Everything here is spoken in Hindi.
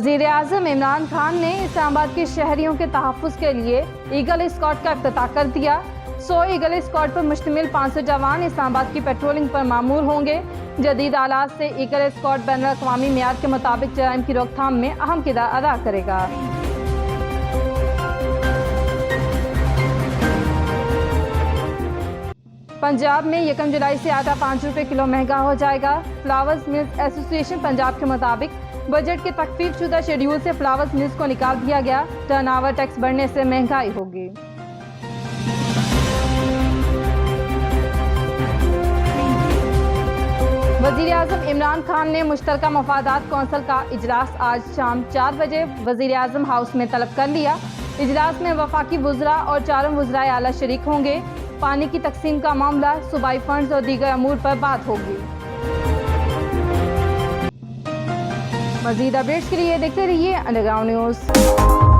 वज़ीर आज़म इमरान खान ने इस्लामाबाद के शहरियों के तहफ़्फ़ुज़ के लिए ईगल स्क्वाड का इफ्तिताह कर दिया। 100 ईगल स्क्वाड पर मुश्तमिल 500 जवान इस्लामाबाद की पेट्रोलिंग पर मामूर होंगे। जदीद आलात से ईगल स्क्वाड बैनुल अक़वामी मियार के मुताबिक जराइम की रोकथाम में अहम किरदार अदा करेगा। पंजाब में 1 जुलाई से आटा 5 रुपये किलो महंगा हो जाएगा। फ्लावर्स मिल्स एसोसिएशन पंजाब के मुताबिक बजट के तख्फीफ शुदा शेड्यूल से फ्लावर्स मिल्स को निकाल दिया गया। टर्नओवर टैक्स बढ़ने से महंगाई होगी। वज़ीर आज़म इमरान खान ने मुश्तरका मफादात कौंसिल का इजलास आज शाम 4 बजे वज़ीर आज़म हाउस में तलब कर लिया। इजलास में वफाकी वुज़रा और चारों वुज़राए आला शरीक होंगे। पानी की तकसीम का मामला, सूबाई फंड्स और दीगर अमूर पर बात होगी। मज़ीद अपडेट्स के लिए देखते रहिए अंडरग्राउंड न्यूज़।